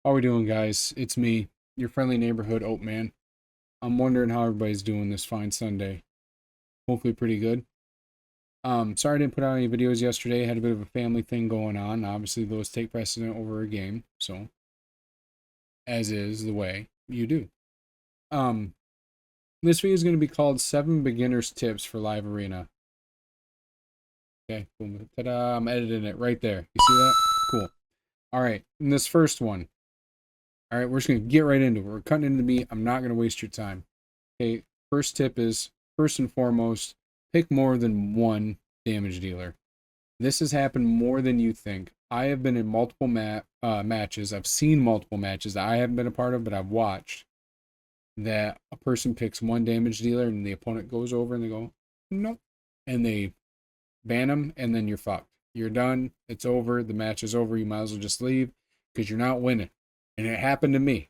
How we doing, guys? It's me, your friendly neighborhood oat man. I'm wondering how everybody's doing this fine Sunday. Hopefully pretty good. Sorry I didn't put out any videos yesterday. Had a bit of a family thing going on. Obviously, those take precedent over a game, so as is the way you do. Um, this video is going to be called 7 Beginners Tips for Live Arena. Okay, boom, ta-da, I'm editing it right there. You see that? Cool. All right, in this first one, all right, we're just going to get right into it. We're cutting into the meat. I'm not going to waste your time. Okay, first tip is, first and foremost, pick more than one damage dealer. This has happened more than you think. I have been in multiple matches. I've seen multiple matches that I haven't been a part of, but I've watched that a person picks one damage dealer and the opponent goes over and they go, nope. And they ban them, and then you're fucked. You're done. It's over. The match is over. You might as well just leave because you're not winning. And it happened to me.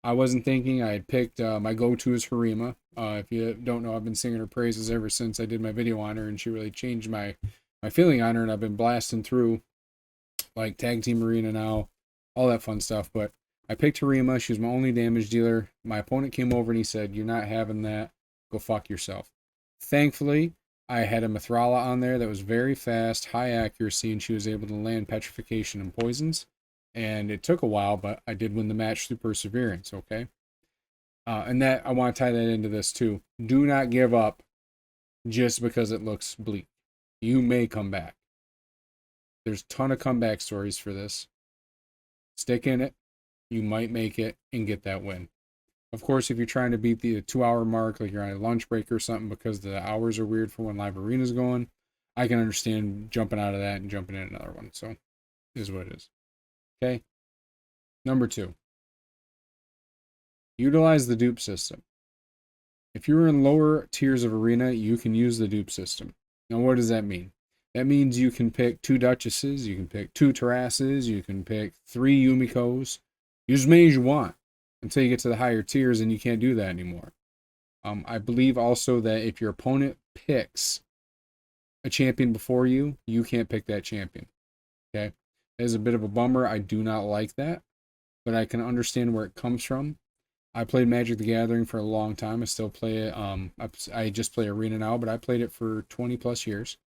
I wasn't thinking. I had picked my go-to is Harima. If you don't know, I've been singing her praises ever since I did my video on her, and she really changed my feeling on her. And I've been blasting through like Tag Team Arena now, all that fun stuff. But I picked Harima. She was my only damage dealer. My opponent came over and he said, "You're not having that. Go fuck yourself." Thankfully, I had a Mithrala on there that was very fast, high accuracy, and she was able to land petrification and poisons. And it took a while, but I did win the match through perseverance, okay? And that I want to tie that into this too. Do not give up just because it looks bleak. You may come back. There's a ton of comeback stories for this. Stick in it. You might make it and get that win. Of course, if you're trying to beat the 2 hour mark, like you're on a lunch break or something because the hours are weird for when live arena's going, I can understand jumping out of that and jumping in another one. So, it is what it is. Okay. Number 2, utilize the dupe system. If you're in lower tiers of arena, you can use the dupe system. Now, what does that mean? That means you can pick 2 Duchesses, you can pick 2 Tarases, you can pick 3 Yumikos. Use as many as you want until you get to the higher tiers, and you can't do that anymore. I believe also that if your opponent picks a champion before you, you can't pick that champion. Okay? That is a bit of a bummer. I do not like that, but I can understand where it comes from. I played Magic the Gathering for a long time. I still play it. I just play Arena now, but I played it for 20 plus years.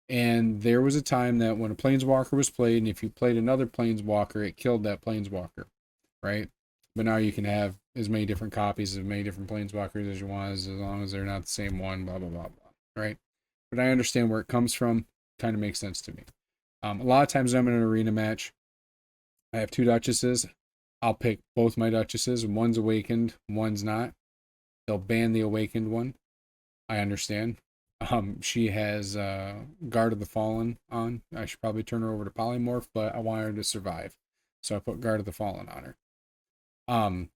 And there was a time that when a Planeswalker was played, and if you played another Planeswalker, it killed that Planeswalker, right? But now you can have as many different copies of many different Planeswalkers as you want, as long as they're not the same one, blah, blah, blah, blah, right? But I understand where it comes from. Kind of makes sense to me. A lot of times I'm in an arena match. I have 2 Duchesses. I'll pick both my Duchesses. One's awakened, one's not. They'll ban the awakened one. I understand. She has Guard of the Fallen on. I should probably turn her over to Polymorph, but I want her to survive. So I put Guard of the Fallen on her.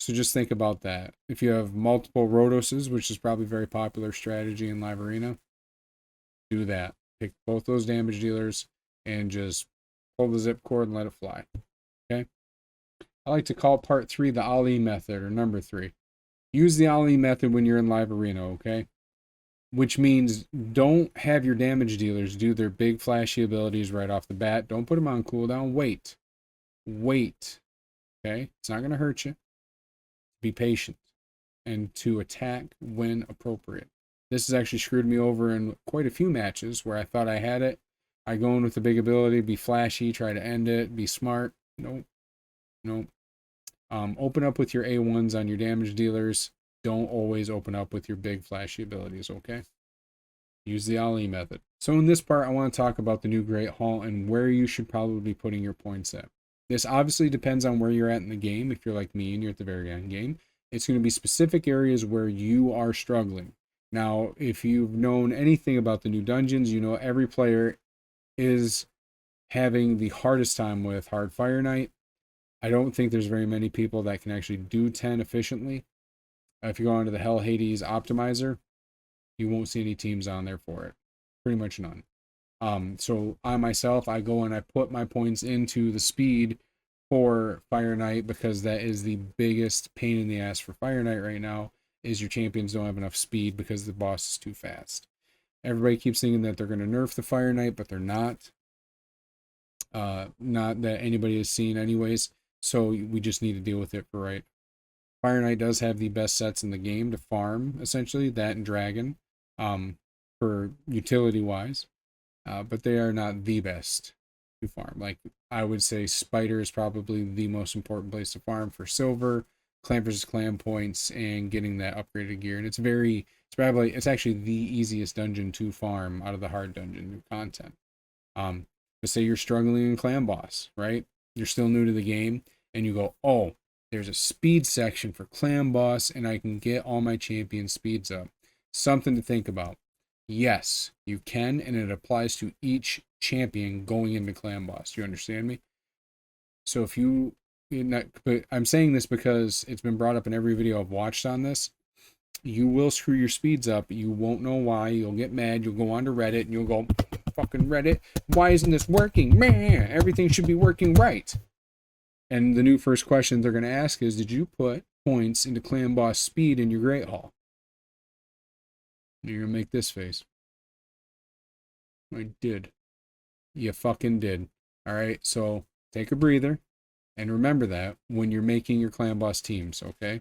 So just think about that. If you have multiple Rhodoses, which is probably a very popular strategy in Live Arena, do that. Pick both those damage dealers and just pull the zip cord and let it fly. Okay? I like to call part 3 the Ali method, or number 3. Use the Ali method when you're in Live Arena, okay? Which means don't have your damage dealers do their big flashy abilities right off the bat. Don't put them on cooldown. Wait. Wait. Okay? It's not going to hurt you. Be patient. And to attack when appropriate. This has actually screwed me over in quite a few matches where I thought I had it. I go in with a big ability, be flashy, try to end it, be smart. Nope. Nope. Open up with your A1s on your damage dealers. Don't always open up with your big flashy abilities, okay? Use the Ali method. So in this part, I want to talk about the new Great Hall and where you should probably be putting your points at. This obviously depends on where you're at in the game. If you're like me and you're at the very end game, it's going to be specific areas where you are struggling. Now, if you've known anything about the new dungeons, you know every player is having the hardest time with Hard Fire Knight. I don't think there's very many people that can actually do 10 efficiently. If you go onto the Hell Hades Optimizer, you won't see any teams on there for it. Pretty much none. So I myself, I go and I put my points into the speed for Fire Knight because that is the biggest pain in the ass for Fire Knight right now, is your champions don't have enough speed because the boss is too fast. Everybody keeps thinking that they're going to nerf the Fire Knight, but they're not. Not that anybody has seen anyways. So we just need to deal with it for right. Fire Knight does have the best sets in the game to farm, essentially, that and Dragon, for utility wise. But they are not the best to farm. Like, I would say Spider is probably the most important place to farm for silver, clan versus clan points, and getting that upgraded gear. And it's actually the easiest dungeon to farm out of the hard dungeon content. But say you're struggling in clan boss, right? You're still new to the game, and you go, oh, there's a speed section for clan boss, and I can get all my champion speeds up. Something to think about. Yes, you can, and it applies to each champion going into clan boss. Do you understand me? So if you, but I'm saying this because it's been brought up in every video I've watched on this. You will screw your speeds up. You won't know why. You'll get mad. You'll go onto Reddit and you'll go, fucking Reddit, why isn't this working? Man, everything should be working right. And the new first question they're going to ask is, did you put points into clan boss speed in your Great Hall? You're going to make this face. I did. You fucking did. All right, so take a breather and remember that when you're making your clan boss teams, okay?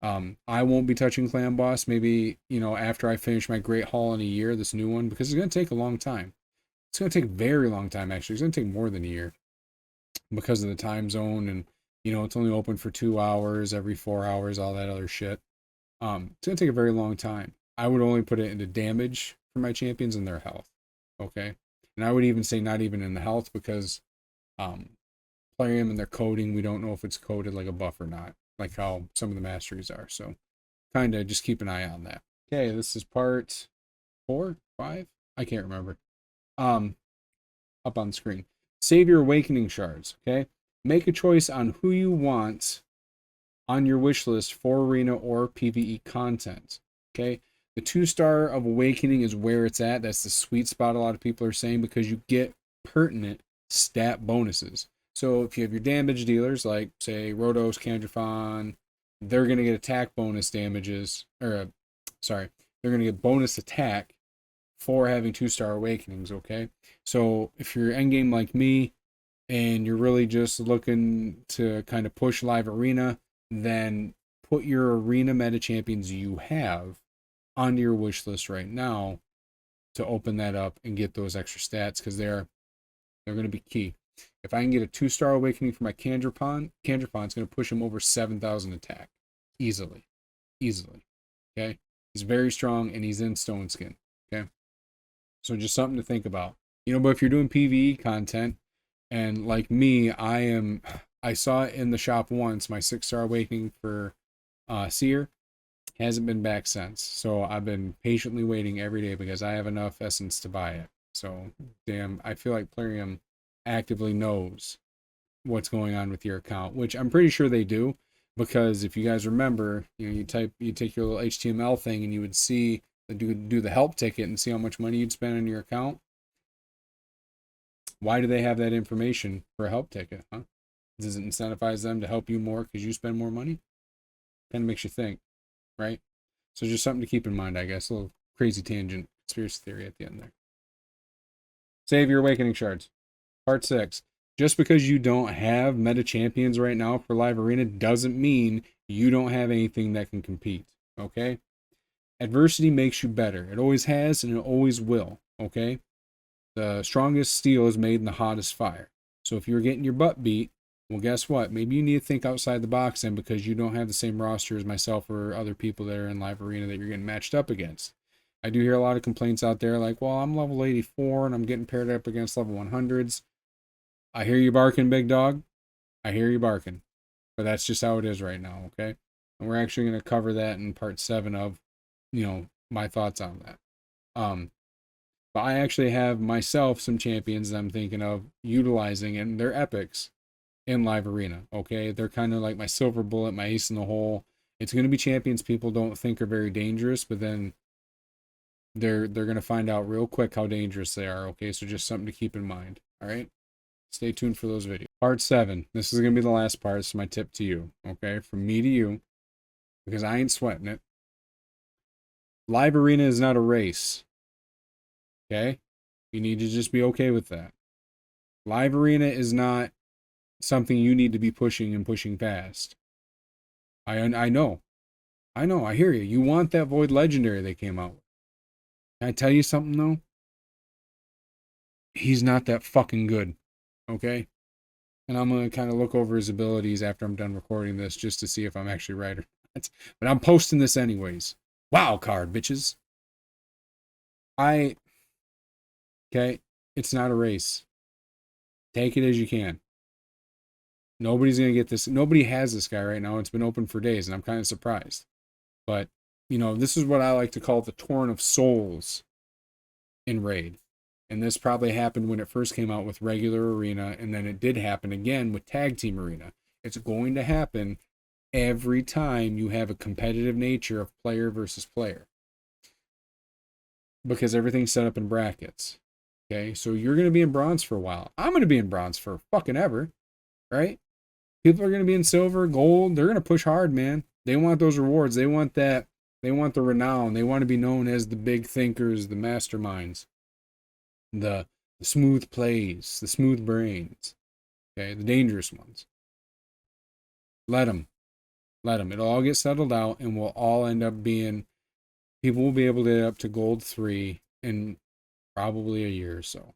I won't be touching clan boss maybe, after I finish my Great Hall in a year, this new one, because it's going to take a long time. It's going to take a very long time, actually. It's going to take more than a year because of the time zone, and, it's only open for 2 hours, every 4 hours, all that other shit. It's going to take a very long time. I would only put it into damage for my champions and their health, okay? And I would even say not even in the health, because Plarium and their coding, we don't know if it's coded like a buff or not, like how some of the masteries are. So kind of just keep an eye on that. Okay, this is part 4, 5? I can't remember. Up on the screen. Save your awakening shards, okay? Make a choice on who you want on your wish list for arena or PvE content, okay? The 2-star of awakening is where it's at. That's the sweet spot, a lot of people are saying, because you get pertinent stat bonuses. So if you have your damage dealers, like, say, Rodos, Candrafon, they're going to get attack bonus damages, they're going to get bonus attack for having 2-star awakenings, okay? So if you're endgame like me, and you're really just looking to kind of push live arena, then put your arena meta champions you have on your wish list right now to open that up and get those extra stats, because they're going to be key. If I can get a 2-star awakening for my Candrafon's going to push him over 7,000 attack. Easily. Okay? He's very strong, and he's in Stone Skin. Okay? So just something to think about. But if you're doing PvE content, and like me, I saw it in the shop once, my 6-star awakening for Seer. Hasn't been back since. So I've been patiently waiting every day because I have enough essence to buy it. So, damn, I feel like Plarium actively knows what's going on with your account, which I'm pretty sure they do, because if you guys remember, you take your little HTML thing and you would see, do the help ticket and see how much money you'd spend on your account. Why do they have that information for a help ticket, huh? Does it incentivize them to help you more because you spend more money? Kind of makes you think, right? So just something to keep in mind, I guess. A little crazy tangent, conspiracy theory at the end there. Save your awakening shards. Part 6. Just because you don't have meta champions right now for live arena doesn't mean you don't have anything that can compete, okay? Adversity makes you better. It always has, and it always will, okay? The strongest steel is made in the hottest fire. So if you're getting your butt beat, well, guess what? Maybe you need to think outside the box then, because you don't have the same roster as myself or other people that are in live arena that you're getting matched up against. I do hear a lot of complaints out there like, well, I'm level 84 and I'm getting paired up against level 100s. I hear you barking, big dog. I hear you barking. But that's just how it is right now, okay? And we're actually going to cover that in part 7 of, my thoughts on that. But I actually have myself some champions that I'm thinking of utilizing, and they're epics in live arena, okay? They're kind of like my silver bullet, my ace in the hole. It's going to be champions people don't think are very dangerous, but then they're going to find out real quick how dangerous they are, okay? So just something to keep in mind, all right? Stay tuned for those videos. Part 7. This is going to be the last part. This is my tip to you, okay? From me to you, because I ain't sweating it. Live arena is not a race, okay? You need to just be okay with that. Live arena is not something you need to be pushing and pushing fast. I know. I know. I hear you. You want that Void Legendary they came out with. Can I tell you something, though? He's not that fucking good. Okay? And I'm going to kind of look over his abilities after I'm done recording this just to see if I'm actually right or not. But I'm posting this anyways. Wow, card, bitches. Okay, it's not a race. Take it as you can. Nobody's going to get this. Nobody has this guy right now. It's been open for days, and I'm kind of surprised. But, you know, this is what I like to call the torn of souls in Raid. And this probably happened when it first came out with regular arena, and then it did happen again with tag team arena. It's going to happen every time you have a competitive nature of player versus player. Because everything's set up in brackets. Okay, so you're going to be in bronze for a while. I'm going to be in bronze for fucking ever. Right? People are going to be in silver, gold. They're going to push hard, man. They want those rewards. They want that. They want the renown. They want to be known as the big thinkers, the masterminds, the smooth plays, the smooth brains, okay, the dangerous ones. Let them. It'll all get settled out, and we'll all end up being, people will be able to get up to gold 3 in probably a year or so.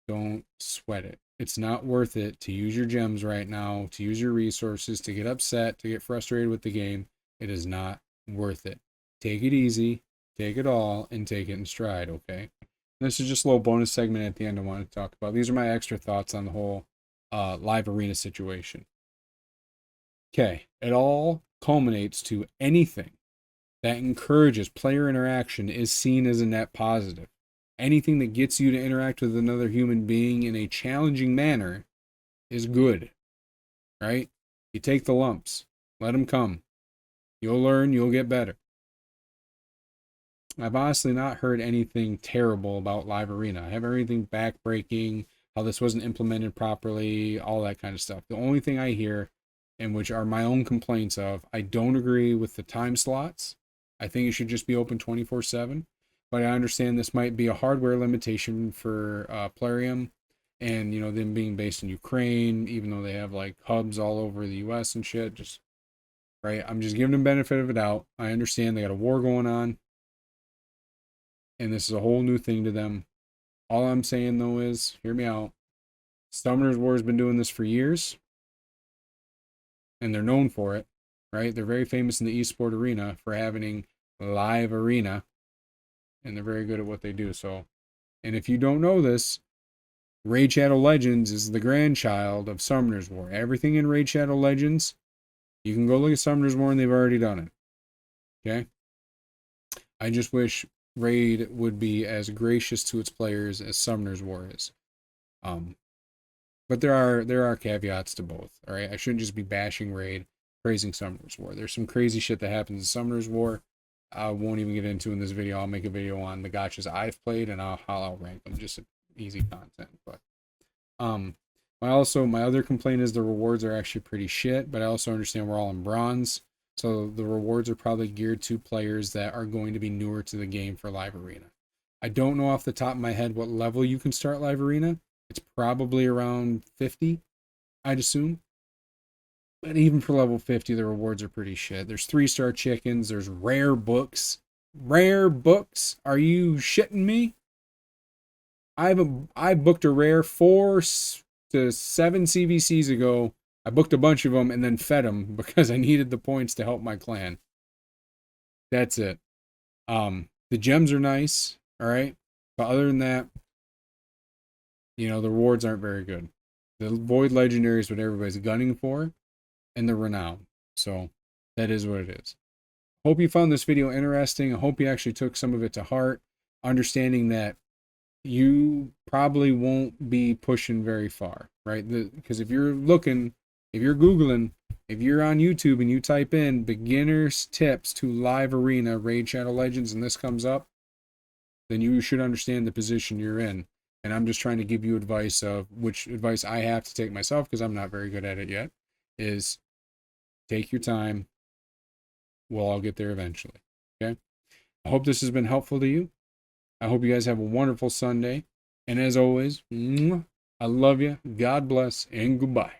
Don't sweat it. It's not worth it to use your gems right now, to use your resources, to get upset, to get frustrated with the game. It is not worth it. Take it easy, take it all, and take it in stride, okay? This is just a little bonus segment at the end I wanted to talk about. These are my extra thoughts on the whole live arena situation. Okay, it all culminates to anything that encourages player interaction is seen as a net positive. Anything that gets you to interact with another human being in a challenging manner is good, right? You take the lumps, let them come. You'll learn, you'll get better. I've honestly not heard anything terrible about live arena. I haven't heard anything backbreaking, how this wasn't implemented properly, all that kind of stuff. The only thing I hear, and which are my own complaints of, I don't agree with the time slots. I think it should just be open 24/7. But I understand this might be a hardware limitation for Plarium, and you know, them being based in Ukraine, even though they have like hubs all over the US and shit. Just right, I'm just giving them benefit of the doubt. I understand they got a war going on, and this is a whole new thing to them. All I'm saying though is, hear me out. Summoners War has been doing this for years, and they're known for it, right? They're very famous in the esport arena for having live arena, and they're very good at what they do. So, and if you don't know this, Raid Shadow Legends is the grandchild of Summoners War. Everything in Raid Shadow Legends, you can go look at Summoners War and they've already done it. Okay? I just wish Raid would be as gracious to its players as Summoners War is. But there are caveats to both. All right, I shouldn't just be bashing Raid, praising Summoners War. There's some crazy shit that happens in Summoners War. I won't even get into in this video. I'll make a video on the gotchas I've played and how I'll rank them. Just easy content. But my other complaint is the rewards are actually pretty shit. But I also understand we're all in bronze, so the rewards are probably geared to players that are going to be newer to the game for live arena. I don't know off the top of my head what level you can start live arena. It's probably around 50, I'd assume. But even for level 50, the rewards are pretty shit. There's 3-star chickens. There's rare books. Rare books? Are you shitting me? I booked a rare 4 to 7 CVCs ago. I booked a bunch of them and then fed them because I needed the points to help my clan. That's it. The gems are nice, all right? But other than that, you know, the rewards aren't very good. The Void Legendary is what everybody's gunning for, and the renown. So that is what it is. Hope you found this video interesting. I hope you actually took some of it to heart, understanding that you probably won't be pushing very far, right? Because if you're looking, if you're Googling, if you're on YouTube and you type in beginner's tips to live arena Raid Shadow Legends and this comes up, then you should understand the position you're in. And I'm just trying to give you advice of which advice I have to take myself because I'm not very good at it yet, is take your time. We'll all get there eventually. Okay? I hope this has been helpful to you. I hope you guys have a wonderful Sunday. And as always, I love you. God bless and goodbye.